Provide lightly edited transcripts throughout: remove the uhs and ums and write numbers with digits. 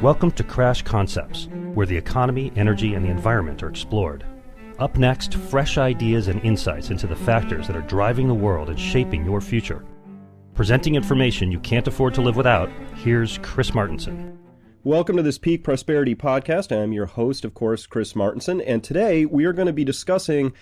Welcome to Crash Concepts, where the economy, energy, and the environment are explored. Up next, fresh ideas and insights into the factors that are driving the world and shaping your future. Presenting information you can't afford to live without, here's Chris Martenson. Welcome to this Peak Prosperity Podcast. I'm your host, of course, Chris Martenson, and today we are going to be discussing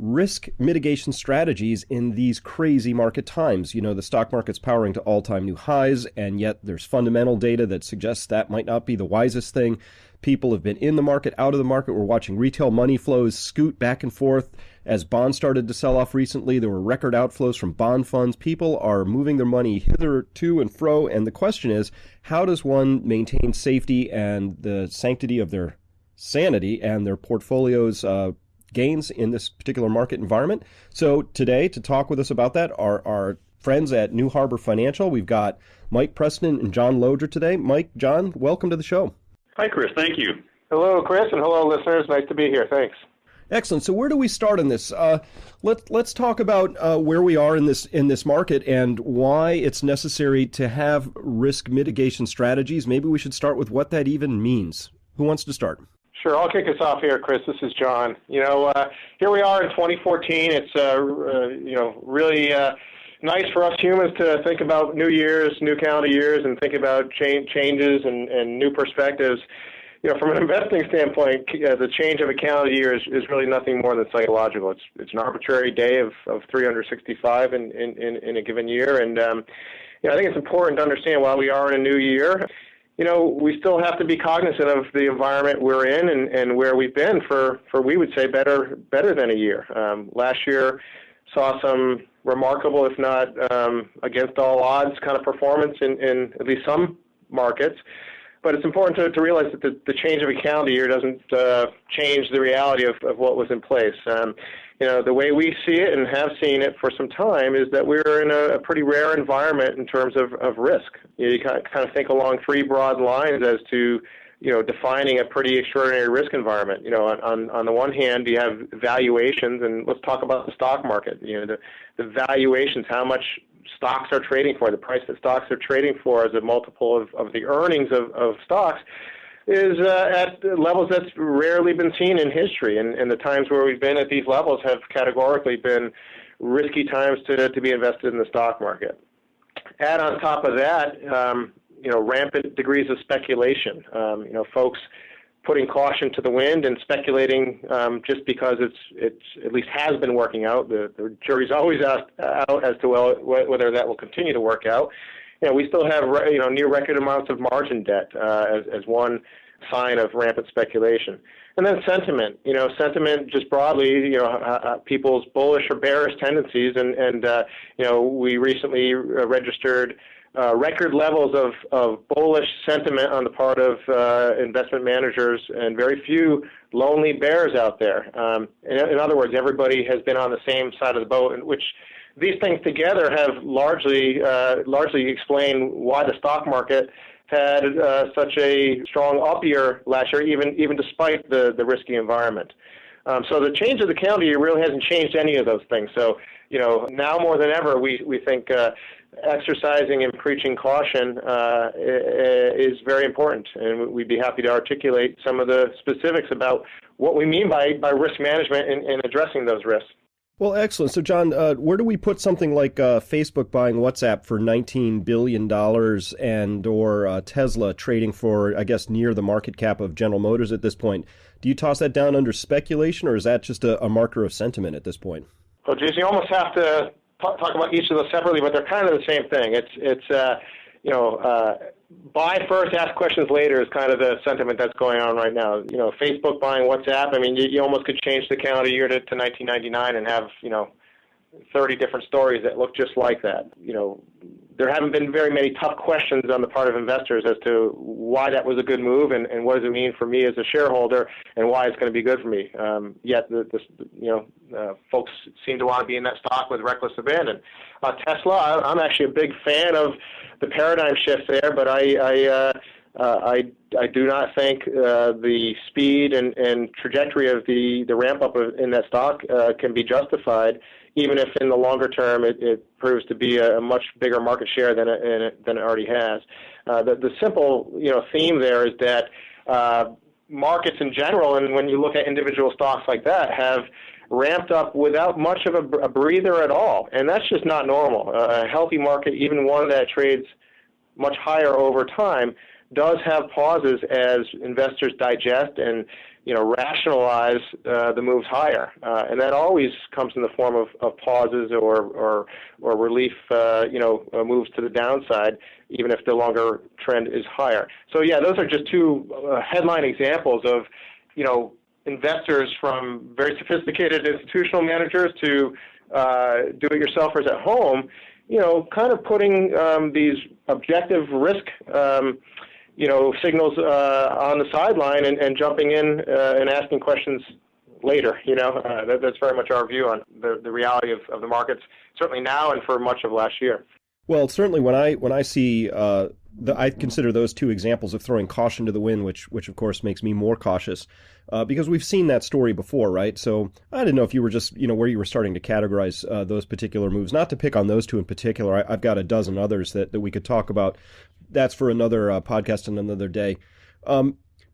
risk mitigation strategies in these crazy market times. You know, the stock market's powering to all-time new highs, and yet there's fundamental data that suggests that might not be the wisest thing. People have been in the market, out of the market. We're watching retail money flows scoot back and forth. As bonds started to sell off recently, there were record outflows from bond funds. People are moving their money hither to and fro, and the question is, how does one maintain safety and the sanctity of their sanity and their portfolios gains in this particular market environment? So today, to talk with us about that, are our friends at New Harbor Financial. We've got Mike Preston and John Loder today. Mike, John, welcome to the show. Hi, Chris. Thank you. Hello, Chris, and hello, listeners. Nice to be here. Thanks. Excellent. So where do we start on this? Let's talk about where we are in this market and why it's necessary to have risk mitigation strategies. Maybe we should start with what that even means. Who wants to start? Sure, I'll kick us off here, Chris. This is John. Here we are in 2014. It's really nice for us humans to think about new years, new calendar years, and think about changes and new perspectives. From an investing standpoint, the change of a calendar year is really nothing more than psychological. It's an arbitrary day of 365 in a given year, and I think it's important to understand while we are in a new year, we still have to be cognizant of the environment we're in and where we've been for we would say better than a year. Last year saw some remarkable, if not against all odds, kind of performance in at least some markets. But it's important to realize that the change of a calendar year doesn't change the reality of what was in place. The way we see it and have seen it for some time is that we're in a pretty rare environment in terms of risk. You kind of think along three broad lines as to defining a pretty extraordinary risk environment. On the one hand, you have valuations, and let's talk about the stock market. The valuations, how much stocks are trading for, the price that stocks are trading for as a multiple of the earnings of stocks is at levels that's rarely been seen in history. And the times where we've been at these levels have categorically been risky times to be invested in the stock market. Add on top of that, rampant degrees of speculation. Folks putting caution to the wind and speculating just because it's at least has been working out. The jury's always out as to whether that will continue to work out. We still have near record amounts of margin debt as one sign of rampant speculation. And then sentiment. Sentiment just broadly. People's bullish or bearish tendencies, and we recently registered record levels of bullish sentiment on the part of investment managers, and very few lonely bears out there. In other words, everybody has been on the same side of the boat, which these things together have largely explained why the stock market had such a strong up year last year, even despite the risky environment. So the change of the calendar year really hasn't changed any of those things. So now more than ever, we think exercising and preaching caution is very important, and we'd be happy to articulate some of the specifics about what we mean by risk management and addressing those risks. Well, excellent. So, John, where do we put something like Facebook buying WhatsApp for $19 billion and or Tesla trading for, I guess, near the market cap of General Motors at this point? Do you toss that down under speculation, or is that just a marker of sentiment at this point? Well, geez, you almost have to talk about each of those separately, but they're kind of the same thing. It's buy first, ask questions later is kind of the sentiment that's going on right now. Facebook buying WhatsApp. I mean, you almost could change the calendar year to 1999 and have 30 different stories that look just like that. There haven't been very many tough questions on the part of investors as to why that was a good move and what does it mean for me as a shareholder and why it's going to be good for me. Yet, folks seem to want to be in that stock with reckless abandon. Tesla, I'm actually a big fan of the paradigm shift there, but I I do not think the speed and trajectory of the ramp up in that stock can be justified, even if in the longer term it proves to be a much bigger market share than it already has. The simple theme there is that markets in general, and when you look at individual stocks like that, have ramped up without much of a breather at all, and that's just not normal. A healthy market, even one that trades much higher over time, does have pauses as investors digest and rationalize the moves higher, and that always comes in the form of pauses or relief, moves to the downside, even if the longer trend is higher. So yeah, those are just two headline examples of investors, from very sophisticated institutional managers to do-it-yourselfers at home, kind of putting these objective risk signals on the sideline and jumping in and asking questions later. That's very much our view on the reality of the markets, certainly now and for much of last year. Well, certainly when I see I consider those two examples of throwing caution to the wind, which of course makes me more cautious, because we've seen that story before, right? So I didn't know if you were just where you were starting to categorize those particular moves. Not to pick on those two in particular. I've got a dozen others that we could talk about. That's for another podcast and another day.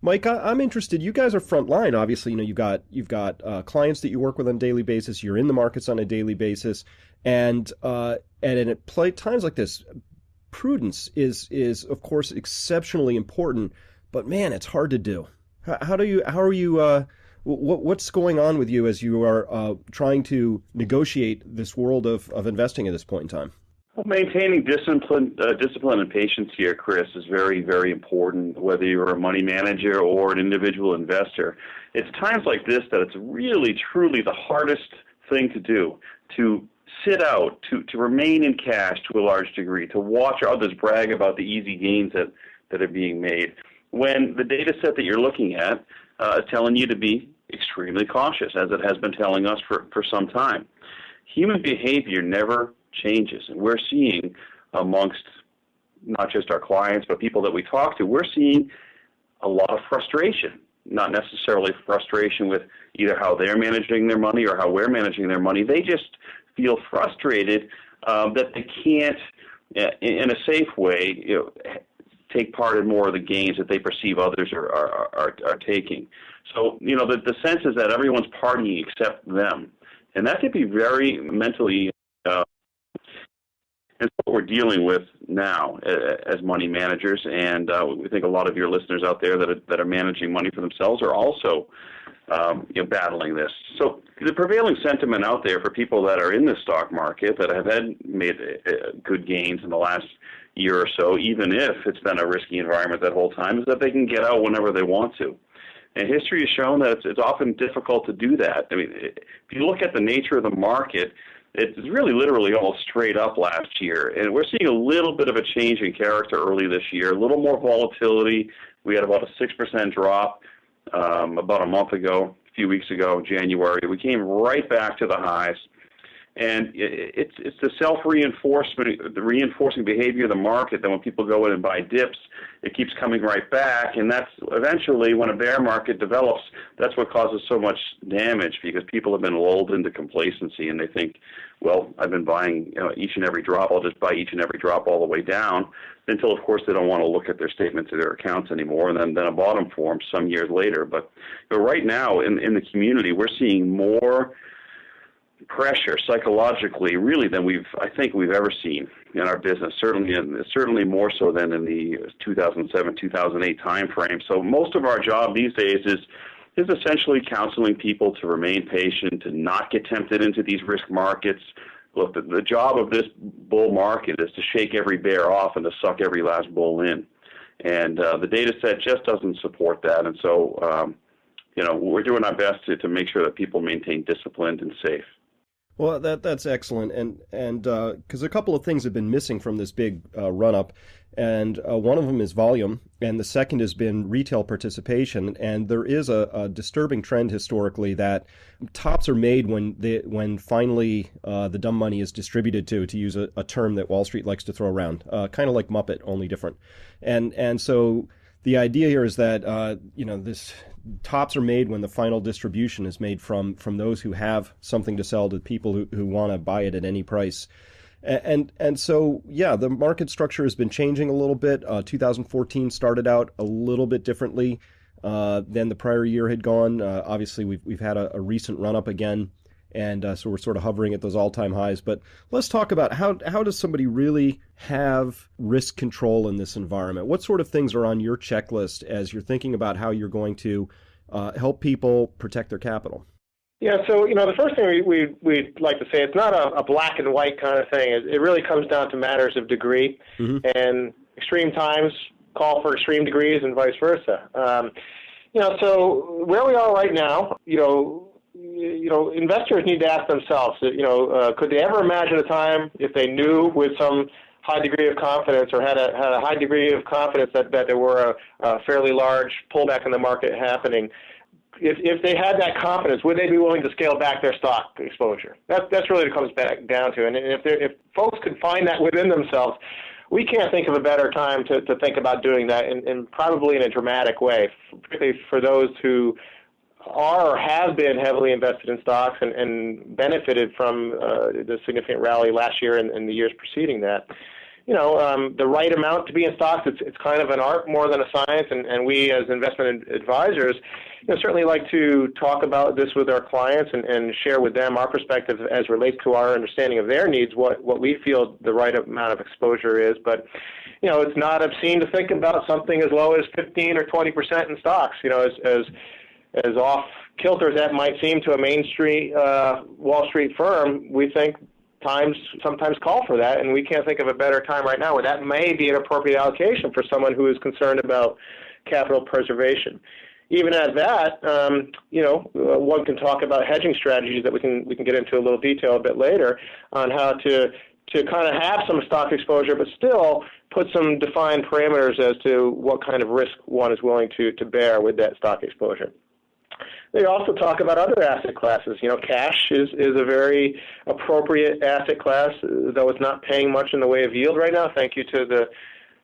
Mike, I'm interested. You guys are frontline. Obviously, you've got clients that you work with on a daily basis. You're in the markets on a daily basis, and at times like this, prudence is of course exceptionally important. But man, it's hard to do. What's going on with you as you are trying to negotiate this world of investing at this point in time? Well, maintaining discipline and patience here, Chris, is very, very important, whether you're a money manager or an individual investor. It's times like this that it's really, truly the hardest thing to do, to sit out, to remain in cash to a large degree, to watch others brag about the easy gains that are being made, when the data set that you're looking at is telling you to be extremely cautious, as it has been telling us for some time. Human behavior never changes, and we're seeing amongst not just our clients but people that we talk to, we're seeing a lot of frustration, not necessarily frustration with either how they're managing their money or how we're managing their money. They just feel frustrated that they can't, in a safe way, take part in more of the gains that they perceive others are taking. So, the sense is that everyone's partying except them, and that can be very mentally. And what we're dealing with now as money managers, and we think a lot of your listeners out there that are managing money for themselves are also battling this. So the prevailing sentiment out there for people that are in the stock market that have made good gains in the last year or so, even if it's been a risky environment that whole time, is that they can get out whenever they want to. And history has shown that it's often difficult to do that. I mean, if you look at the nature of the market, it's really literally almost straight up last year. And we're seeing a little bit of a change in character early this year, a little more volatility. We had about a 6% drop about a month ago, a few weeks ago, January. We came right back to the highs. And it's the the reinforcing behavior of the market that when people go in and buy dips, it keeps coming right back. And that's eventually, when a bear market develops, that's what causes so much damage, because people have been lulled into complacency and they think, well, I've been buying each and every drop. I'll just buy each and every drop all the way down, until, of course, they don't want to look at their statements or their accounts anymore, and then a bottom forms some years later. But right now in the community, we're seeing more pressure psychologically, really, than I think we've ever seen in our business. Certainly more so than in the 2007, 2008 time frame. So most of our job these days is essentially counseling people to remain patient, to not get tempted into these risk markets. Look, the job of this bull market is to shake every bear off and to suck every last bull in. And the data set just doesn't support that. And so, we're doing our best to make sure that people maintain disciplined and safe. Well, that's excellent, and because a couple of things have been missing from this big run-up, and one of them is volume, and the second has been retail participation. And there is a disturbing trend historically that tops are made when finally the dumb money is distributed to use a term that Wall Street likes to throw around, kind of like Muppet, only different. And so the idea here is that this tops are made when the final distribution is made from those who have something to sell to people who want to buy it at any price. And so, yeah, the market structure has been changing a little bit. 2014 started out a little bit differently than the prior year had gone. Obviously, we've had a recent run up again, and so we're sort of hovering at those all-time highs. But let's talk about how does somebody really have risk control in this environment? What sort of things are on your checklist as you're thinking about how you're going to help people protect their capital? Yeah, so, the first thing we'd like to say, it's not a black and white kind of thing. It really comes down to matters of degree, and extreme times call for extreme degrees and vice versa. So where we are right now, investors need to ask themselves, could they ever imagine a time if they knew with some high degree of confidence or had a high degree of confidence that there were a fairly large pullback in the market happening? If they had that confidence, would they be willing to scale back their stock exposure? That's really what it comes back down to. And if folks could find that within themselves, we can't think of a better time to think about doing that, and probably in a dramatic way, particularly for those who are or have been heavily invested in stocks and benefited from the significant rally last year and the years preceding that. The right amount to be in stocks, it's kind of an art more than a science, and we as investment advisors certainly like to talk about this with our clients and share with them our perspective as relates to our understanding of their needs, what we feel the right amount of exposure is. But, it's not obscene to think about something as low as 15 or 20% in stocks, as off kilter as that might seem to a Main Street, Wall Street firm. We think times sometimes call for that, and we can't think of a better time right now where that may be an appropriate allocation for someone who is concerned about capital preservation. Even at that, one can talk about hedging strategies that we can get into a little detail a bit later on how to kind of have some stock exposure, but still put some defined parameters as to what kind of risk one is willing to bear with that stock exposure. They also talk about other asset classes. Cash is a very appropriate asset class, though it's not paying much in the way of yield right now, thank you to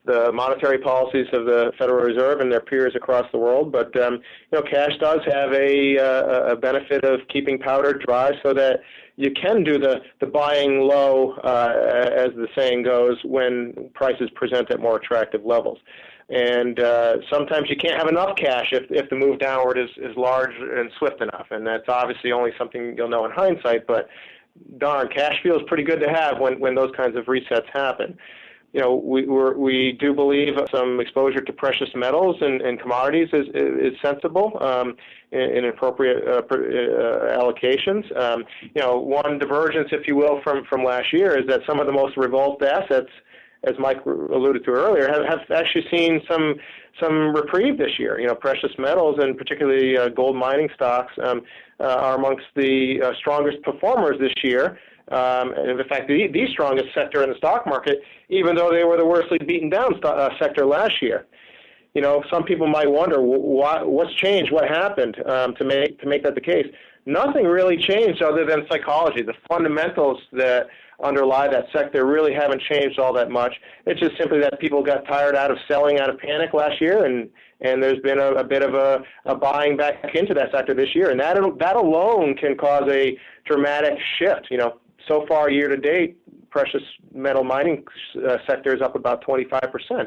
the monetary policies of the Federal Reserve and their peers across the world. But, cash does have a benefit of keeping powder dry so that you can do the buying low, as the saying goes, when prices present at more attractive levels. And sometimes you can't have enough cash if the move downward is large and swift enough. And that's obviously only something you'll know in hindsight, but darn, cash feels pretty good to have when those kinds of resets happen. We do believe some exposure to precious metals and commodities is sensible in appropriate allocations. One divergence, if you will, from last year is that some of the most revolved assets, as Mike alluded to earlier, have actually seen some reprieve this year. Precious metals and particularly gold mining stocks are amongst the strongest performers this year. And in fact, the strongest sector in the stock market, even though they were the worstly beaten down sector last year. Some people might wonder what's changed, what happened to make that the case. Nothing really changed other than psychology. The fundamentals that underlie that sector really haven't changed all that much. It's just simply that people got tired out of selling out of panic last year, and there's been a bit of a buying back into that sector this year, and that alone can cause a dramatic shift. So far year to date, precious metal mining sector is up about 25%,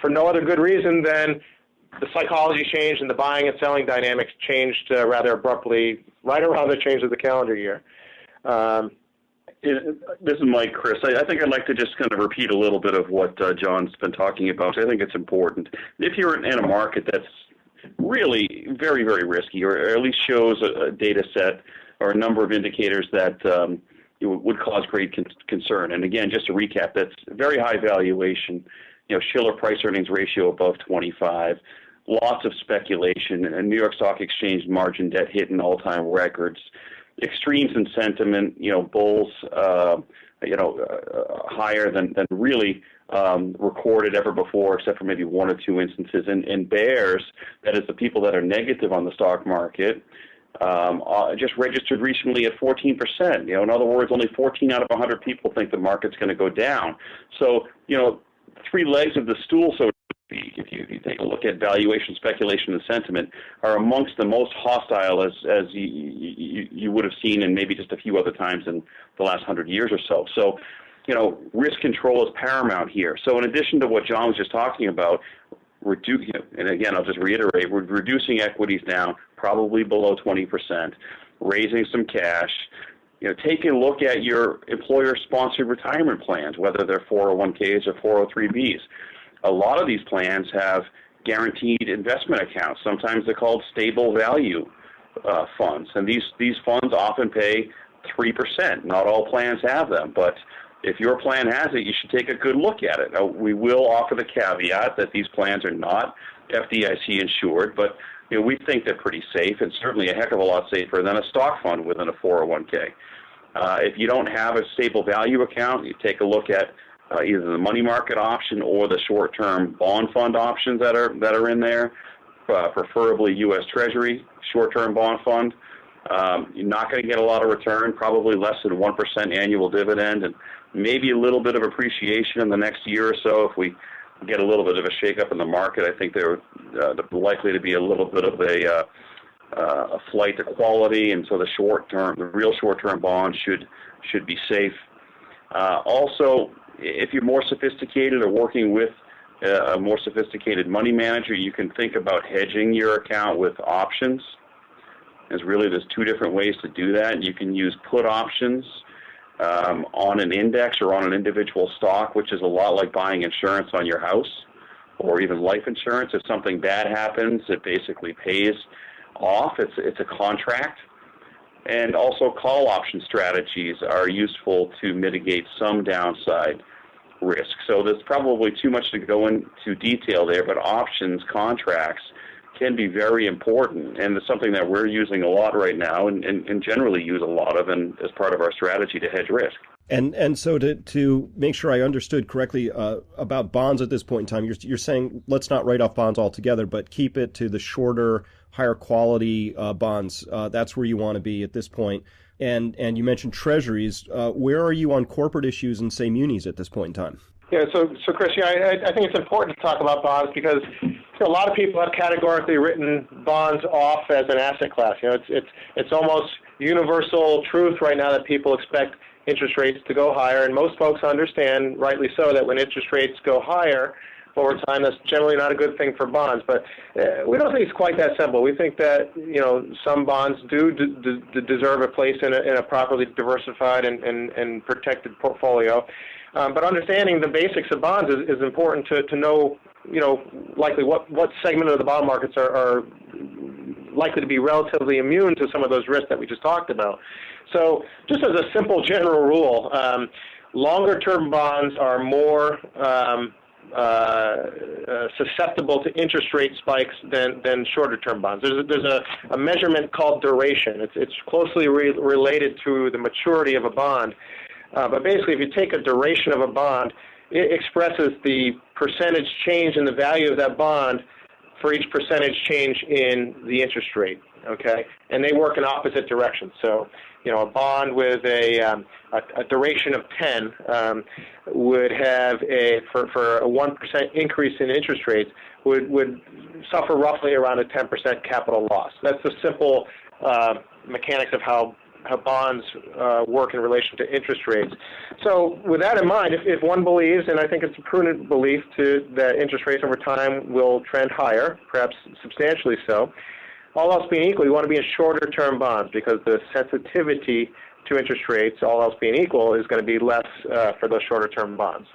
for no other good reason than the psychology changed and the buying and selling dynamics changed rather abruptly right around the change of the calendar year. This is Mike, Chris. I think I'd like to just kind of repeat a little bit of what John's been talking about. I think it's important. If you're in a market that's really very, very risky, or at least shows a data set or a number of indicators that would cause great concern. And again, just to recap, that's very high valuation, Shiller price-earnings ratio above 25, lots of speculation, and New York Stock Exchange margin debt hitting all-time records, extremes in sentiment, bulls, higher than really recorded ever before, except for maybe one or two instances, and bears, that is the people that are negative on the stock market, just registered recently at 14%. In other words, only 14 out of 100 people think the market's going to go down. So, three legs of the stool, so to speak. if you take a look at valuation, speculation, and sentiment, are amongst the most hostile as you would have seen in maybe just a few other times in the last 100 years or so. So, risk control is paramount here. So in addition to what John was just talking about, and again, I'll just reiterate, we're reducing equities down probably below 20%, raising some cash, taking a look at your employer-sponsored retirement plans, whether they're 401ks or 403bs. A lot of these plans have guaranteed investment accounts. Sometimes they're called stable value funds, and these funds often pay 3%. Not all plans have them, but if your plan has it, you should take a good look at it. Now, we will offer the caveat that these plans are not FDIC insured, but we think they're pretty safe, and certainly a heck of a lot safer than a stock fund within a 401k. If you don't have a stable value account, you take a look at either the money market option or the short-term bond fund options that are in there, preferably U.S. Treasury short-term bond fund. You're not going to get a lot of return, probably less than 1% annual dividend, and maybe a little bit of appreciation in the next year or so. If we get a little bit of a shakeup in the market, I think they're likely to be a little bit of a flight to quality, and so the real short-term bonds should be safe. Also, if you're more sophisticated or working with a more sophisticated money manager, you can think about hedging your account with options. There's two different ways to do that. You can use put options on an index or on an individual stock, which is a lot like buying insurance on your house or even life insurance. If something bad happens, it basically pays off. It's a contract. And also call option strategies are useful to mitigate some downside risk. So there's probably too much to go into detail there, but options contracts can be very important, and it's something that we're using a lot right now and generally use a lot of and as part of our strategy to hedge risk. And so to make sure I understood correctly about bonds at this point in time, you're saying let's not write off bonds altogether, but keep it to the shorter, higher quality bonds. That's where you want to be at this point. And you mentioned treasuries. Where are you on corporate issues and, say, munis at this point in time? Yeah, so Chris, I think it's important to talk about bonds because a lot of people have categorically written bonds off as an asset class. It's almost universal truth right now that people expect interest rates to go higher, and most folks understand, rightly so, that when interest rates go higher over time, that's generally not a good thing for bonds. But we don't think it's quite that simple. We think that some bonds do deserve a place in a properly diversified and protected portfolio. But understanding the basics of bonds is important to know, likely what segment of the bond markets are likely to be relatively immune to some of those risks that we just talked about. So just as a simple general rule, longer-term bonds are more susceptible to interest rate spikes than shorter-term bonds. There's a measurement called duration. It's closely related to the maturity of a bond. But basically, if you take a duration of a bond, it expresses the percentage change in the value of that bond for each percentage change in the interest rate, okay? And they work in opposite directions. So, a bond with a duration of 10 would have for a 1% increase in interest rates would suffer roughly around a 10% capital loss. That's the simple mechanics of how bonds work in relation to interest rates. So with that in mind, if one believes, and I think it's a prudent belief, that interest rates over time will trend higher, perhaps substantially so, all else being equal, you want to be in shorter-term bonds because the sensitivity to interest rates, all else being equal, is going to be less for those shorter-term bonds.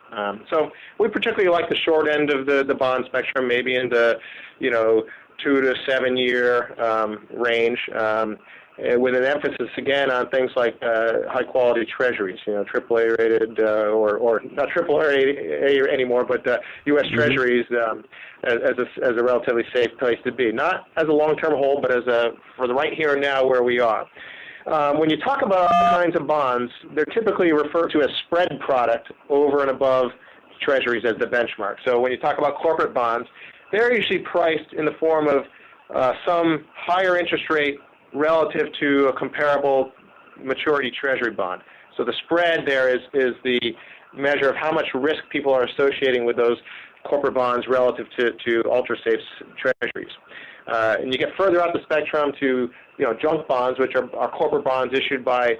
So we particularly like the short end of the bond spectrum, maybe in the 2 to 7 year range. With an emphasis, again, on things like high-quality treasuries, AAA rated, or not AAA anymore, but U.S. Treasuries as a relatively safe place to be. Not as a long-term hold, but for the right here and now where we are. When you talk about all kinds of bonds, they're typically referred to as spread product over and above treasuries as the benchmark. So when you talk about corporate bonds, they're usually priced in the form of some higher interest rate relative to a comparable maturity treasury bond. So the spread there is the measure of how much risk people are associating with those corporate bonds relative to ultra-safe treasuries. And you get further out the spectrum to junk bonds, which are corporate bonds issued by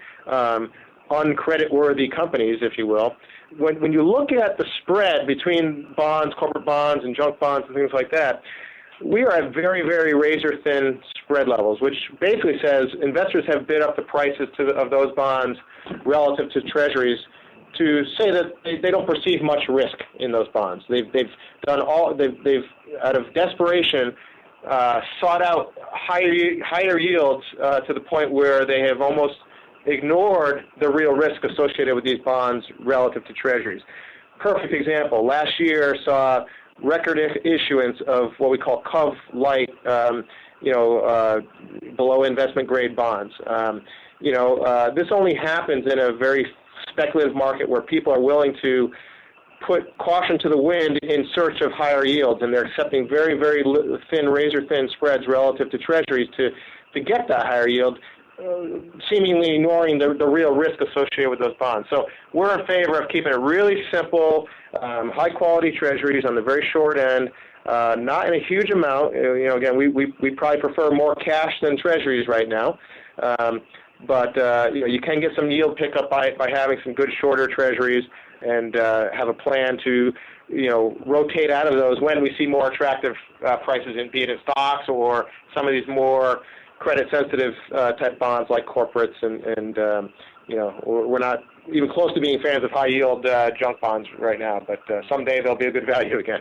uncreditworthy companies, if you will. When you look at the spread between bonds, corporate bonds, and junk bonds and things like that, we are at very, very razor-thin spread levels, which basically says investors have bid up the prices of those bonds relative to treasuries to say that they don't perceive much risk in those bonds. They've out of desperation sought out higher yields to the point where they have almost ignored the real risk associated with these bonds relative to treasuries. Perfect example. Last year saw record issuance of what we call COV-light, below investment grade bonds. This only happens in a very speculative market where people are willing to put caution to the wind in search of higher yields, and they're accepting very, very thin, razor-thin spreads relative to treasuries to get that higher yield, seemingly ignoring the real risk associated with those bonds. So we're in favor of keeping it really simple, high-quality treasuries on the very short end, not in a huge amount. Again, we probably prefer more cash than treasuries right now. But you can get some yield pickup by having some good shorter treasuries and have a plan to rotate out of those when we see more attractive prices, be it in stocks or some of these more credit-sensitive type bonds like corporates, and we're not even close to being fans of high-yield junk bonds right now, but someday they'll be a good value again.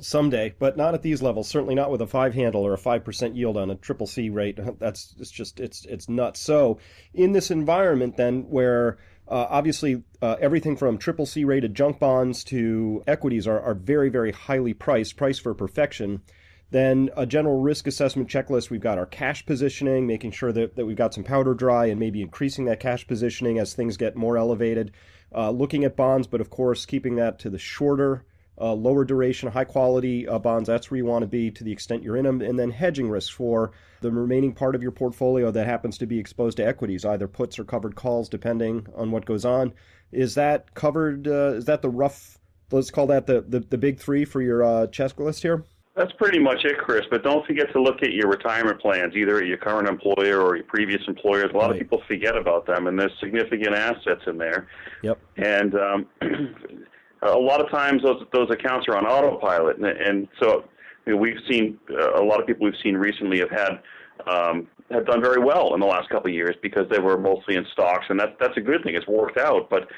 Someday, but not at these levels. Certainly not with a 5 handle or a 5% yield on a triple C rate. It's nuts. So in this environment, then, where obviously everything from triple C rated junk bonds to equities are very, very highly priced for perfection, then a general risk assessment checklist. We've got our cash positioning, making sure that we've got some powder dry and maybe increasing that cash positioning as things get more elevated. Looking at bonds, but of course keeping that to the shorter, lower duration, high quality bonds. That's where you want to be to the extent you're in them. And then hedging risks for the remaining part of your portfolio that happens to be exposed to equities, either puts or covered calls, depending on what goes on. Is that covered? Is that the rough, let's call that the big three for your checklist here? That's pretty much it, Chris. But don't forget to look at your retirement plans, either at your current employer or your previous employers. A lot of people forget about them, and there's significant assets in there. Yep. And a lot of times those accounts are on autopilot, and so we've seen a lot of people we've seen recently have done very well in the last couple of years because they were mostly in stocks, and that's a good thing. It's worked out, but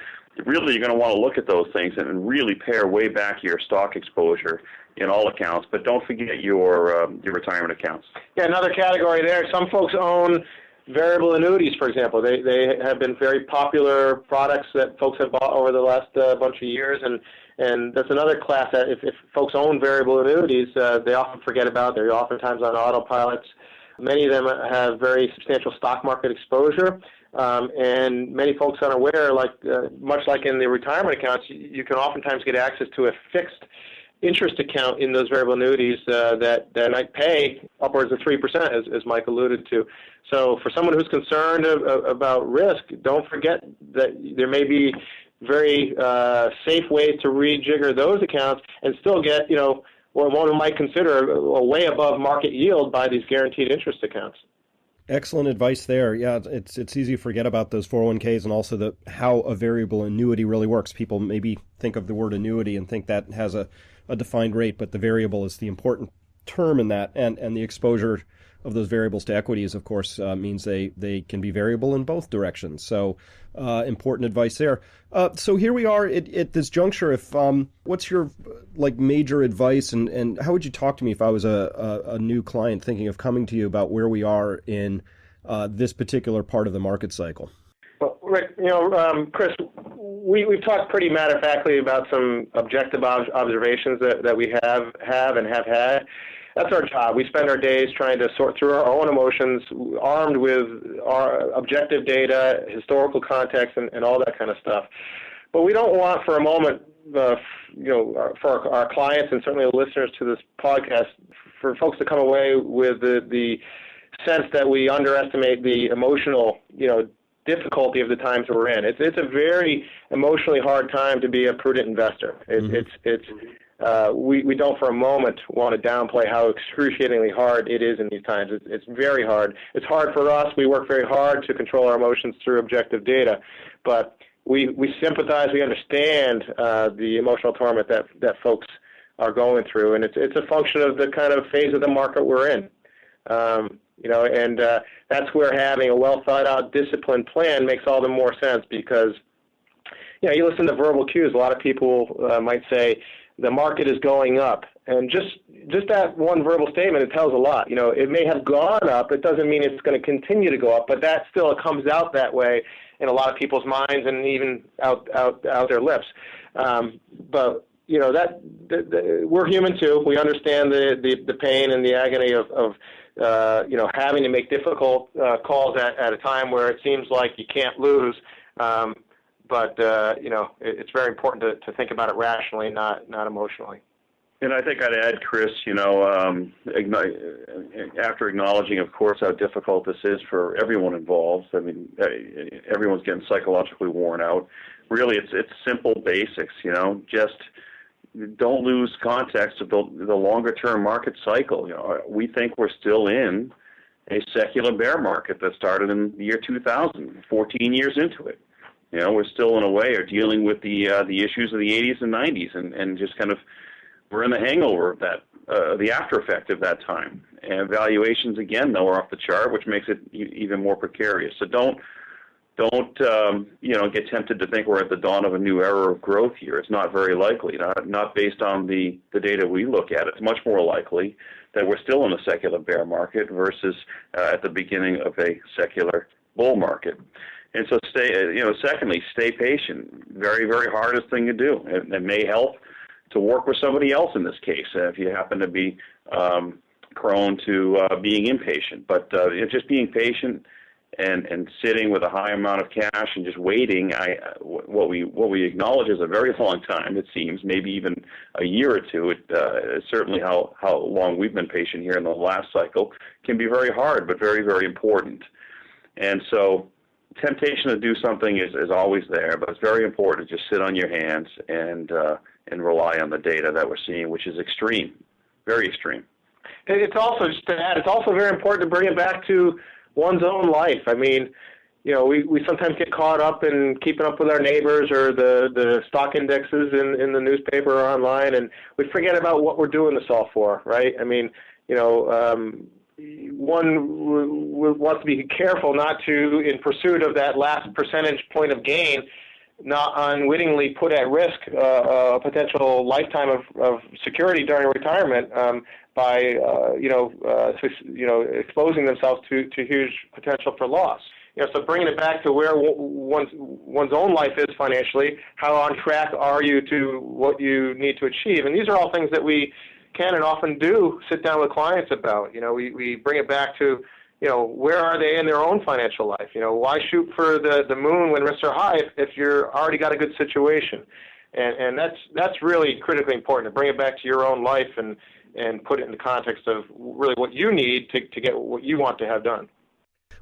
really you're going to want to look at those things and really pare way back your stock exposure in all accounts. But don't forget your retirement accounts. Yeah, another category there. Some folks own variable annuities, for example. They have been very popular products that folks have bought over the last bunch of years, and that's another class that if folks own variable annuities, they often forget about. They're oftentimes on autopilots. Many of them have very substantial stock market exposure, and many folks are unaware, much like in the retirement accounts, you can oftentimes get access to a fixed interest account in those variable annuities that might pay upwards of 3%, as Mike alluded to. So for someone who's concerned about risk, don't forget that there may be very safe ways to rejigger those accounts and still get, what one might consider a way above market yield by these guaranteed interest accounts. Excellent advice there. Yeah, it's easy to forget about those 401ks and also how a variable annuity really works. People maybe think of the word annuity and think that has a defined rate, but the variable is the important term in that, and the exposure of those variables to equities, of course, means they can be variable in both directions. So important advice there. So here we are at this juncture. If what's your major advice, and how would you talk to me if I was a new client thinking of coming to you about where we are in this particular part of the market cycle? Well, Rick, Chris, we've talked pretty matter-of-factly about some objective observations that we have and have had. That's our job. We spend our days trying to sort through our own emotions, armed with our objective data, historical context, and all that kind of stuff. But we don't want for a moment, for our clients and certainly the listeners to this podcast, for folks to come away with the sense that we underestimate the emotional, difficulty of the times we're in. It's a very emotionally hard time to be a prudent investor. It's we don't for a moment want to downplay how excruciatingly hard it is in these times. It's very hard. It's hard for us. We work very hard to control our emotions through objective data, but we sympathize. We understand the emotional torment that folks are going through, and it's a function of the kind of phase of the market we're in. And that's where having a well thought out, disciplined plan makes all the more sense, because you listen to verbal cues. A lot of people might say the market is going up, and just that one verbal statement, it tells a lot. It may have gone up. It doesn't mean it's going to continue to go up, but that still comes out that way in a lot of people's minds and even out their lips. But we're human too. We understand the pain and the agony of having to make difficult calls at a time where it seems like you can't lose. But it's very important to think about it rationally, not emotionally. And I think I'd add, Chris, after acknowledging, of course, how difficult this is for everyone involved. I mean, everyone's getting psychologically worn out. Really, it's simple basics. Just don't lose context of the longer-term market cycle. We think we're still in a secular bear market that started in the year 2000, 14 years into it. We're still in a way are dealing with the issues of the 80s and 90s, and just kind of we're in the hangover of that, the after effect of that time. And valuations again, though, are off the chart, which makes it even more precarious. So don't get tempted to think we're at the dawn of a new era of growth here. It's not very likely. Not based on the data we look at. It's much more likely that we're still in a secular bear market versus at the beginning of a secular bull market. And so secondly, stay patient. Very, very hardest thing to do. It may help to work with somebody else in this case if you happen to be prone to being impatient. But just being patient and sitting with a high amount of cash and just waiting, what we acknowledge is a very long time, it seems, maybe even a year or two. Certainly how long we've been patient here in the last cycle can be very hard, but very, very important. And so temptation to do something is always there, but it's very important to just sit on your hands and rely on the data that we're seeing, which is extreme, very extreme. It's also, just to add, it's also very important to bring it back to one's own life. I mean, we sometimes get caught up in keeping up with our neighbors or the stock indexes in the newspaper or online, and we forget about what we're doing this all for, right? I mean, one wants to be careful not to, in pursuit of that last percentage point of gain, not unwittingly put at risk a potential lifetime of security during retirement by exposing themselves to huge potential for loss. So bringing it back to where one's own life is financially, how on track are you to what you need to achieve? And these are all things that we can and often do sit down with clients about. We bring it back to, where are they in their own financial life? Why shoot for the moon when risks are high if you're already got a good situation? And that's really critically important, to bring it back to your own life and put it in the context of really what you need to get what you want to have done.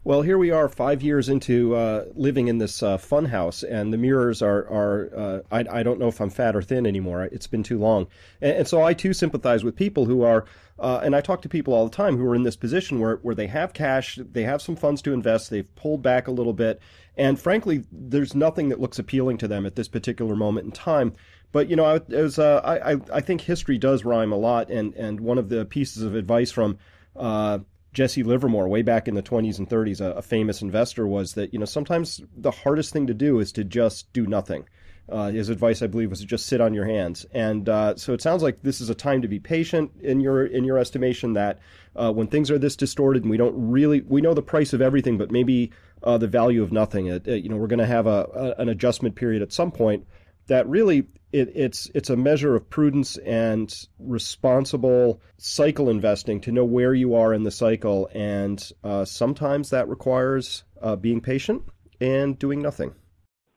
Well, here we are 5 years into living in this fun house, and the mirrors are I don't know if I'm fat or thin anymore. It's been too long. And so I, too, sympathize with people who are, and I talk to people all the time who are in this position where they have cash, they have some funds to invest, they've pulled back a little bit, and frankly, there's nothing that looks appealing to them at this particular moment in time. But, I think history does rhyme a lot, and one of the pieces of advice from Jesse Livermore way back in the 20s and 30s, a famous investor, was that, sometimes the hardest thing to do is to just do nothing. His advice, I believe, was to just sit on your hands. And so it sounds like this is a time to be patient in your estimation, that when things are this distorted and we know the price of everything, but maybe the value of nothing, we're going to have an adjustment period at some point, that really it's a measure of prudence and responsible cycle investing to know where you are in the cycle. And sometimes that requires being patient and doing nothing.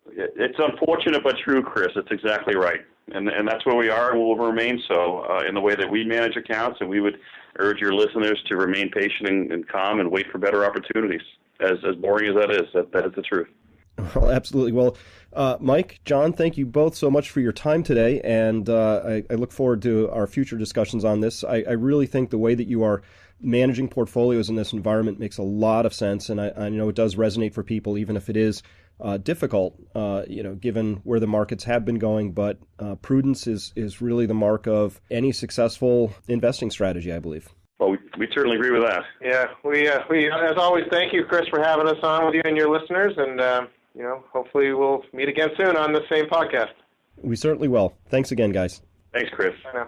It's unfortunate but true, Chris. It's exactly right. And that's where we are and will remain so in the way that we manage accounts. And we would urge your listeners to remain patient and calm and wait for better opportunities. As boring as that is, that is the truth. Well, absolutely. Well, Mike, John, thank you both so much for your time today, and I look forward to our future discussions on this. I really think the way that you are managing portfolios in this environment makes a lot of sense, and I know it does resonate for people, even if it is difficult, given where the markets have been going. But prudence is really the mark of any successful investing strategy, I believe. Well, we certainly agree with that. Yeah, we as always, thank you, Chris, for having us on with you and your listeners, and hopefully we'll meet again soon on the same podcast. We certainly will. Thanks again, guys. Thanks, Chris. Bye now.